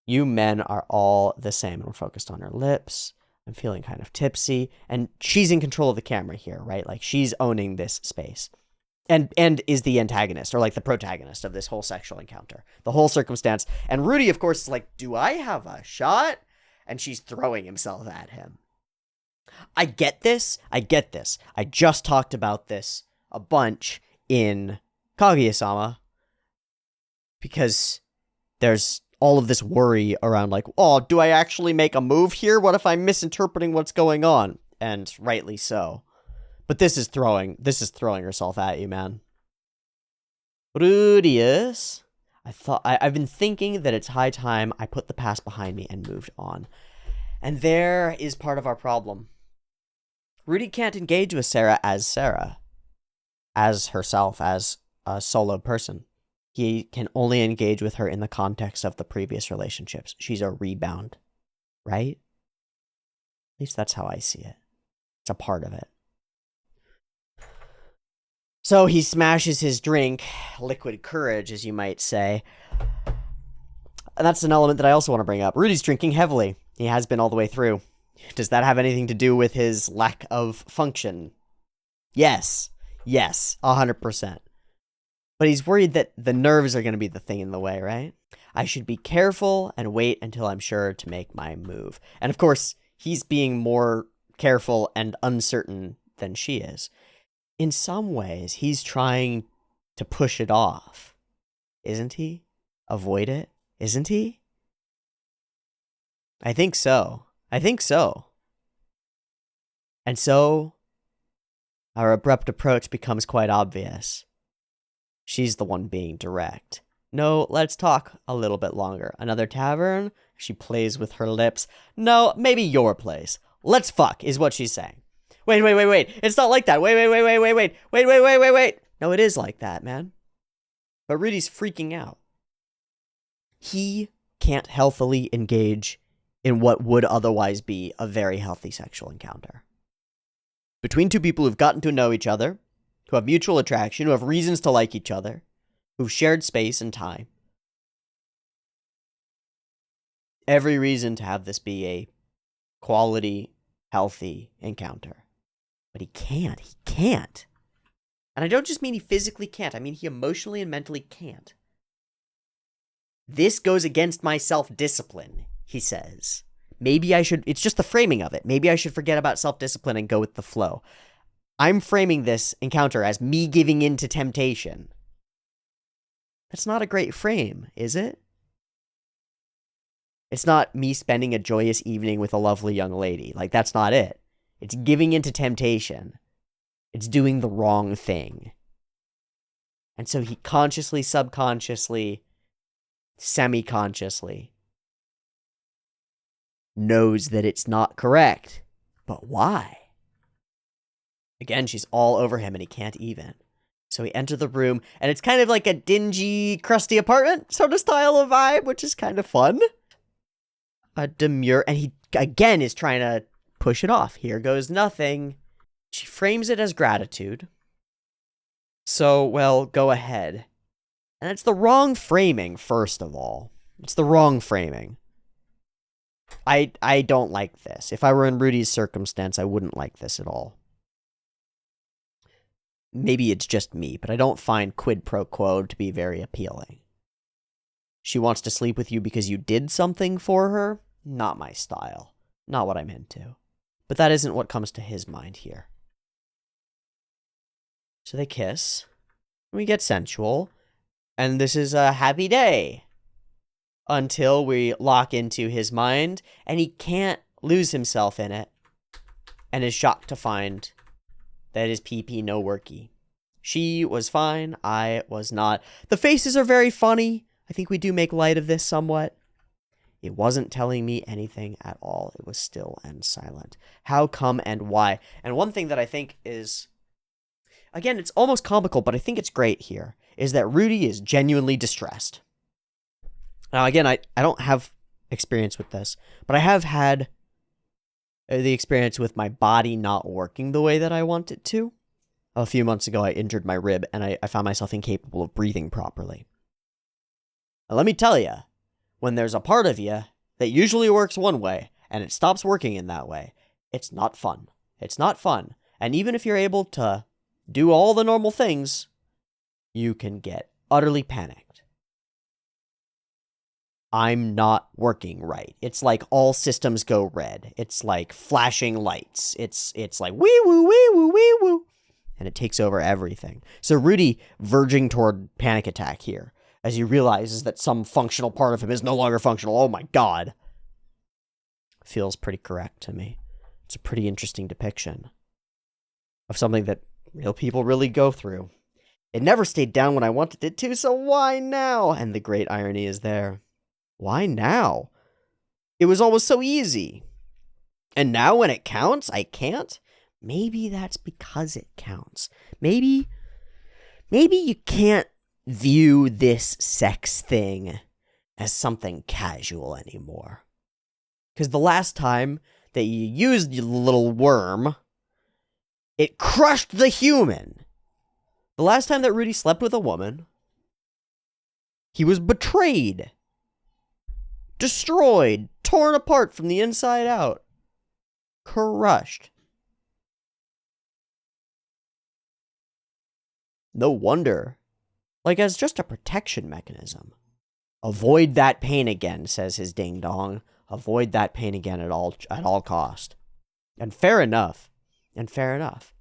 You men are all the same. And we're focused on her lips. I'm feeling kind of tipsy. And she's in control of the camera here, right? Like, she's owning this space. And is the antagonist, or like the protagonist of this whole sexual encounter. The whole circumstance. And Rudy, of course, is like, do I have a shot? And she's throwing himself at him. I get this. I just talked about this a bunch in Kaguya-sama. Because there's all of this worry around, like, oh, do I actually make a move here? What if I'm misinterpreting what's going on? And rightly so. But this is throwing herself at you, man. Rudius. I've been thinking that it's high time I put the past behind me and moved on. And there is part of our problem. Rudy can't engage with Sarah, as herself, as a solo person. He can only engage with her in the context of the previous relationships. She's a rebound, right? At least that's how I see it. It's a part of it. So he smashes his drink, liquid courage, as you might say. And that's an element that I also want to bring up. Rudy's drinking heavily. He has been all the way through. Does that have anything to do with his lack of function? Yes, 100%. But he's worried that the nerves are going to be the thing in the way, right? I should be careful and wait until I'm sure to make my move. And of course, he's being more careful and uncertain than she is. In some ways, he's trying to push it off, isn't he? Avoid it, isn't he? I think so. And so, our abrupt approach becomes quite obvious. She's the one being direct. No, let's talk a little bit longer. Another tavern? She plays with her lips. No, maybe your place. Let's fuck, is what she's saying. Wait. It's not like that. Wait. No, it is like that, man. But Rudy's freaking out. He can't healthily engage in what would otherwise be a very healthy sexual encounter. between two people who've gotten to know each other, who have mutual attraction, who have reasons to like each other, who've shared space and time. Every reason to have this be a quality, healthy encounter. But he can't. He can't. And I don't just mean he physically can't. I mean he emotionally and mentally can't. This goes against my self-discipline, he says. Maybe I should... It's just the framing of it. Maybe I should forget about self-discipline and go with the flow. I'm framing this encounter as me giving in to temptation. That's not a great frame, is it? It's not me spending a joyous evening with a lovely young lady. Like, that's not it. It's giving into temptation. It's doing the wrong thing. And so he consciously, subconsciously, semi-consciously knows that it's not correct. But why? Again, she's all over him and he can't even. So he enters the room, and it's kind of like a dingy, crusty apartment sort of style of vibe, which is kind of fun. A demure, and he, again, is trying to push it off. Here goes nothing. She frames it as gratitude. So, well, go ahead. And it's the wrong framing, first of all. It's the wrong framing. I don't like this. If I were in Rudy's circumstance, I wouldn't like this at all. Maybe it's just me, but I don't find quid pro quo to be very appealing. She wants to sleep with you because you did something for her? Not my style. Not what I'm into. But that isn't what comes to his mind here. So they kiss. We get sensual. And this is a happy day. Until we lock into his mind. And he can't lose himself in it. And is shocked to find that his PP no worky. She was fine. I was not. The faces are very funny. I think we do make light of this somewhat. It wasn't telling me anything at all. It was still and silent. How come and why? And one thing that I think is, again, it's almost comical, but I think it's great here, is that Rudy is genuinely distressed. Now, again, I don't have experience with this, but I have had the experience with my body not working the way that I want it to. A few months ago, I injured my rib, and I found myself incapable of breathing properly. Now, let me tell you, when there's a part of you that usually works one way, and it stops working in that way, it's not fun. It's not fun. And even if you're able to do all the normal things, you can get utterly panicked. I'm not working right. It's like all systems go red. It's like flashing lights. It's like wee woo, wee woo, wee woo. And it takes over everything. So Rudy verging toward panic attack here, as he realizes that some functional part of him is no longer functional. Oh my God. Feels pretty correct to me. It's a pretty interesting depiction of something that real people really go through. It never stayed down when I wanted it to, so why now? And the great irony is there. Why now? It was always so easy. And now when it counts, I can't? Maybe that's because it counts. Maybe you can't view this sex thing as something casual anymore. Because the last time that you used your little worm, it crushed the human. The last time that Rudy slept with a woman, he was betrayed, destroyed, torn apart from the inside out, crushed. No wonder. Like, as just a protection mechanism. Avoid that pain again, says his ding-dong. Avoid that pain again at all cost. And fair enough. And fair enough.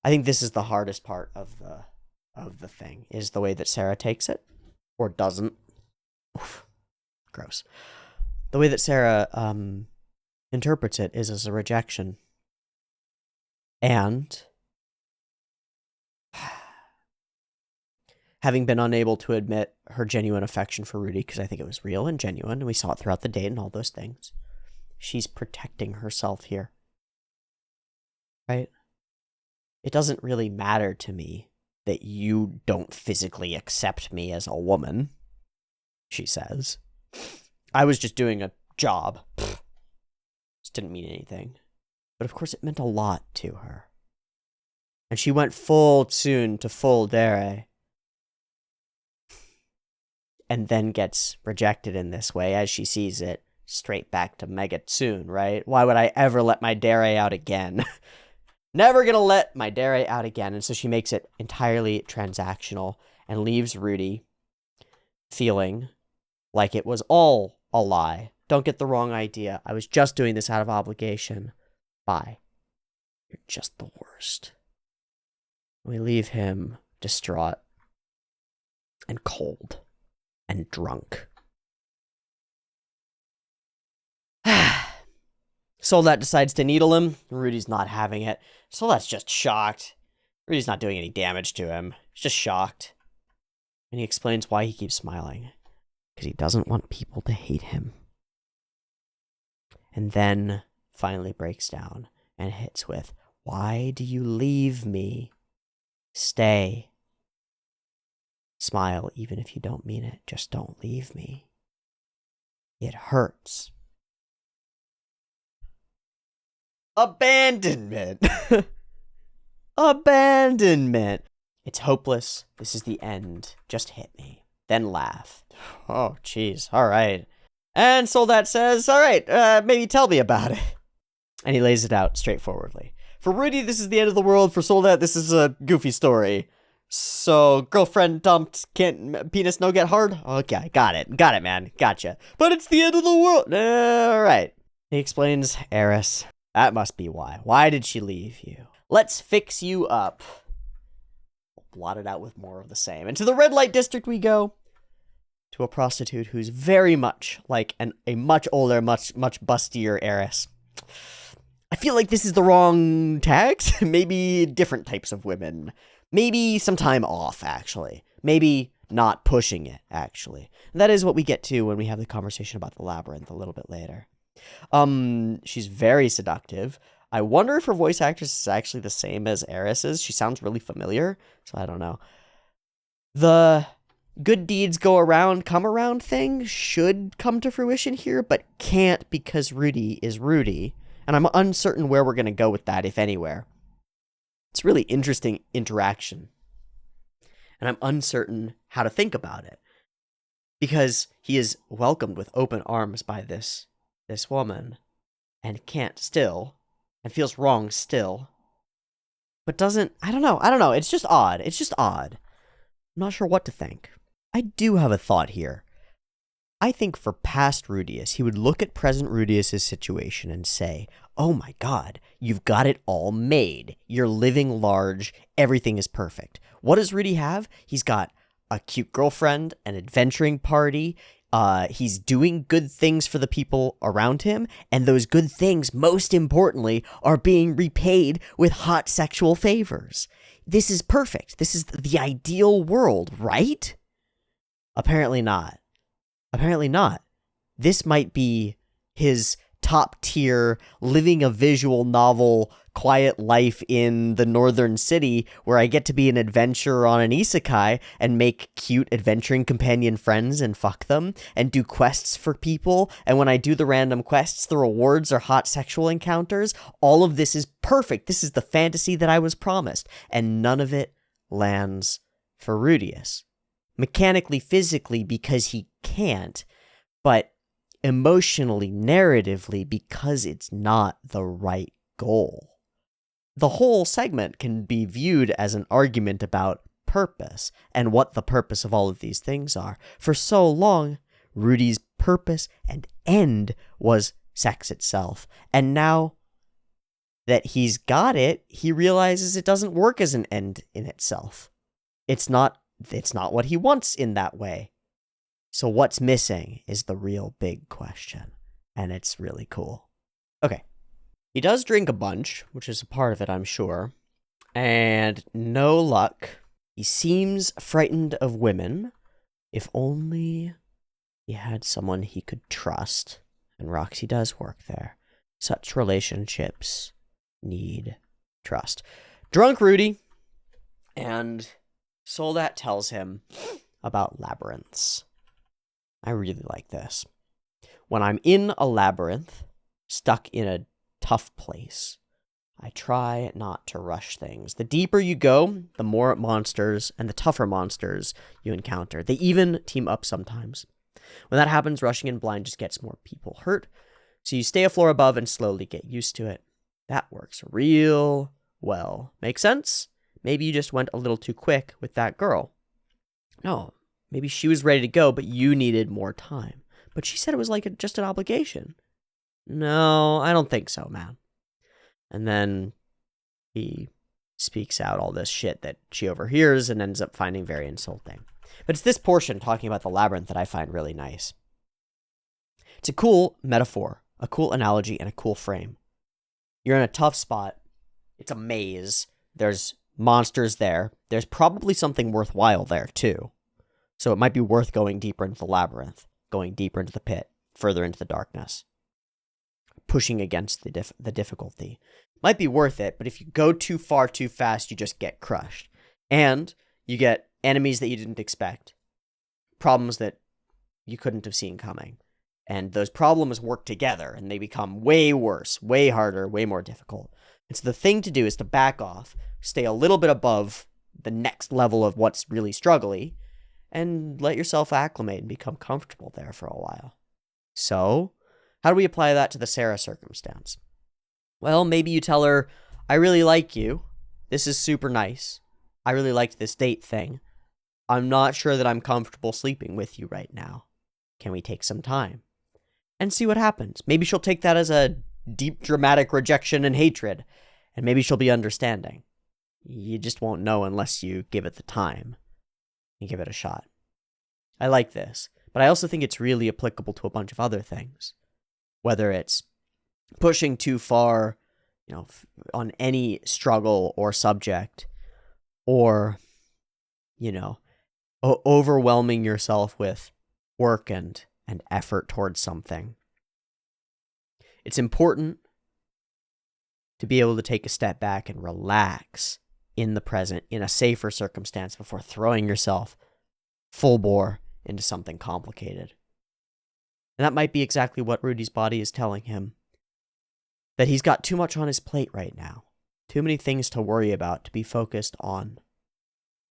I think this is the hardest part of the thing, is the way that Sarah takes it. Or doesn't. Oof. Gross. The way that Sarah interprets it is as a rejection. And having been unable to admit her genuine affection for Rudy, because I think it was real and genuine, and we saw it throughout the date and all those things, she's protecting herself here. Right? It doesn't really matter to me that you don't physically accept me as a woman, she says. I was just doing a job. Just didn't mean anything. But of course it meant a lot to her. And she went full tune to full dere. And then gets rejected in this way as she sees it. Straight back to mega tsune, right? Why would I ever let my dere out again? Never gonna let my dere out again. And so she makes it entirely transactional and leaves Rudy feeling like it was all a lie. Don't get the wrong idea. I was just doing this out of obligation. Bye. You're just the worst. We leave him distraught and cold and drunk. Soldat decides to needle him. Rudy's not having it. Soldat's just shocked. Rudy's not doing any damage to him. He's just shocked. And he explains why he keeps smiling. Because he doesn't want people to hate him. And then finally breaks down and hits with, "Why do you leave me? Stay. Smile even if you don't mean it. Just don't leave me. It hurts." Abandonment. Abandonment. It's hopeless. This is the end. Just hit me. Then laugh. Oh, jeez. All right. And Soldat says, all right, maybe tell me about it. And he lays it out straightforwardly. For Rudy, this is the end of the world. For Soldat, this is a goofy story. So, girlfriend dumped, can't penis no get hard? Okay, got it, man, gotcha. But it's the end of the world. All right. He explains, Eris. That must be why. Why did she leave you? Let's fix you up. Blot it out with more of the same. And to the red light district we go. To a prostitute who's very much like a much older, much bustier heiress. I feel like this is the wrong tags. Maybe different types of women. Maybe some time off, actually. Maybe not pushing it, actually. And that is what we get to when we have the conversation about the Labyrinth a little bit later. She's very seductive. I wonder if her voice actress is actually the same as Eris's. She sounds really familiar, so I don't know. The good deeds go around, come around thing should come to fruition here, but can't because Rudy is Rudy. And I'm uncertain where we're going to go with that, if anywhere. It's really interesting interaction. And I'm uncertain how to think about it. Because he is welcomed with open arms by this woman. And can't still. And feels wrong still. But doesn't, I don't know. It's just odd. I'm not sure what to think. I do have a thought here. I think for past Rudius, he would look at present Rudius' situation and say, oh my god, you've got it all made. You're living large. Everything is perfect. What does Rudy have? He's got a cute girlfriend, an adventuring party. He's doing good things for the people around him. And those good things, most importantly, are being repaid with hot sexual favors. This is perfect. This is the ideal world, right? Apparently not. This might be his top tier, living a visual novel, quiet life in the northern city where I get to be an adventurer on an isekai and make cute adventuring companion friends and fuck them and do quests for people. And when I do the random quests, the rewards are hot sexual encounters. All of this is perfect. This is the fantasy that I was promised. And none of it lands for Rudius. Mechanically, physically, because he can't, but emotionally, narratively, because it's not the right goal. The whole segment can be viewed as an argument about purpose and what the purpose of all of these things are. For so long, Rudy's purpose and end was sex itself. And now that he's got it, he realizes it doesn't work as an end in itself. It's not what he wants in that way. So what's missing is the real big question. And it's really cool. Okay. He does drink a bunch, which is a part of it, I'm sure. And no luck. He seems frightened of women. If only he had someone he could trust. And Roxy does work there. Such relationships need trust. Drunk Rudy. And Soldat tells him about labyrinths. I really like this. When I'm in a labyrinth, stuck in a tough place, I try not to rush things. The deeper you go, the more monsters and the tougher monsters you encounter. They even team up sometimes. When that happens, rushing in blind just gets more people hurt. So you stay a floor above and slowly get used to it. That works real well. Make sense? Maybe you just went a little too quick with that girl. No, maybe she was ready to go, but you needed more time. But she said it was like just an obligation. No, I don't think so, man. And then he speaks out all this shit that she overhears and ends up finding very insulting. But it's this portion talking about the labyrinth that I find really nice. It's a cool metaphor, a cool analogy, and a cool frame. You're in a tough spot. It's a maze. There's monsters there. There's probably something worthwhile there, too. So it might be worth going deeper into the labyrinth, going deeper into the pit, further into the darkness. Pushing against the difficulty. Might be worth it, but if you go too far too fast, you just get crushed. And you get enemies that you didn't expect. Problems that you couldn't have seen coming. And those problems work together, and they become way worse, way harder, way more difficult. And so the thing to do is to back off, stay a little bit above the next level of what's really struggly, and let yourself acclimate and become comfortable there for a while. So, how do we apply that to the Sarah circumstance? Well, maybe you tell her, I really like you. This is super nice. I really liked this date thing. I'm not sure that I'm comfortable sleeping with you right now. Can we take some time? And see what happens. Maybe she'll take that as a deep, dramatic rejection and hatred, and maybe she'll be understanding. You just won't know unless you give it the time and give it a shot. I like this, but I also think it's really applicable to a bunch of other things. Whether it's pushing too far, on any struggle or subject, or, overwhelming yourself with work and effort towards something. It's important to be able to take a step back and relax in the present, in a safer circumstance, before throwing yourself full bore into something complicated. And that might be exactly what Rudy's body is telling him. That he's got too much on his plate right now. Too many things to worry about to be focused on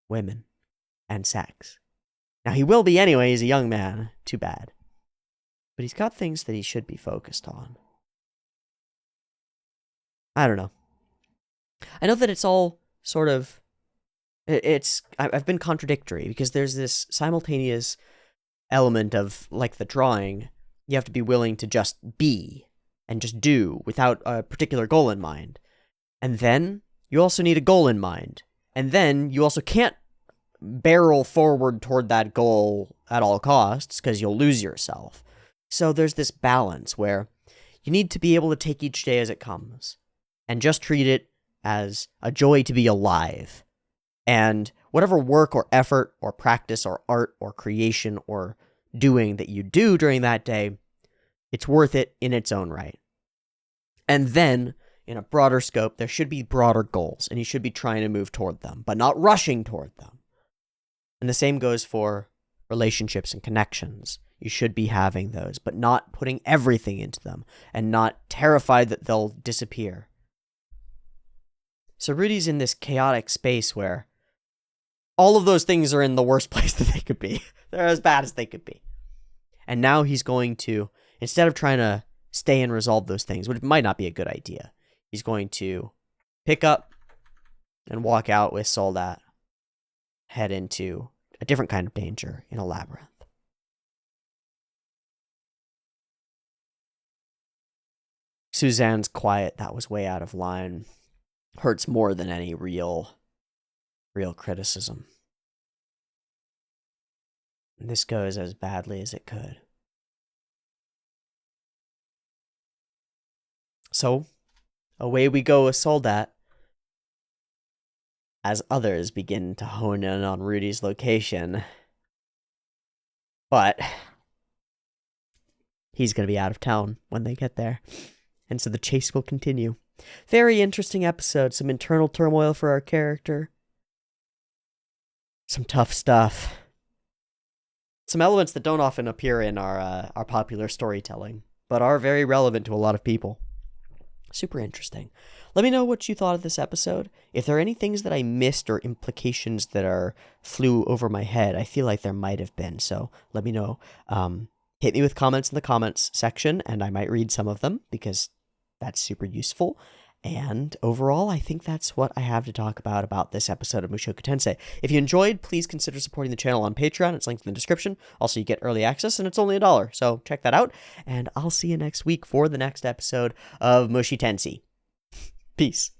women and sex. Now, he will be anyway. He's a young man. Too bad. But he's got things that he should be focused on. I don't know. I know that it's all sort of... I've been contradictory, because there's this simultaneous element of, like the drawing, you have to be willing to just be and just do without a particular goal in mind. And then you also need a goal in mind. And then you also can't barrel forward toward that goal at all costs, because you'll lose yourself. So there's this balance where you need to be able to take each day as it comes and just treat it as a joy to be alive. And whatever work or effort or practice or art or creation or doing that you do during that day, it's worth it in its own right. And then, in a broader scope, there should be broader goals, and you should be trying to move toward them, but not rushing toward them. And the same goes for relationships and connections. You should be having those, but not putting everything into them, and not terrified that they'll disappear. So Rudy's in this chaotic space where all of those things are in the worst place that they could be. They're as bad as they could be. And now he's going to, instead of trying to stay and resolve those things, which might not be a good idea, he's going to pick up and walk out with Soldat, head into a different kind of danger in a labyrinth. Suzanne's quiet, that was way out of line, hurts more than any real criticism. And this goes as badly as it could. So, away we go with Soldat, as others begin to hone in on Rudy's location. But he's going to be out of town when they get there. And so the chase will continue. Very interesting episode. Some internal turmoil for our character. Some tough stuff. Some elements that don't often appear in our popular storytelling, but are very relevant to a lot of people. Super interesting. let me know what you thought of this episode. If there are any things that I missed or implications that flew over my head, I feel like there might have been. So let me know. Hit me with comments in the comments section, and I might read some of them because that's super useful. And overall, I think that's what I have to talk about this episode of Mushoku Tensei. If you enjoyed, please consider supporting the channel on Patreon. It's linked in the description. Also, you get early access, and it's only $1. So check that out. And I'll see you next week for the next episode of Mushoku Tensei. Peace.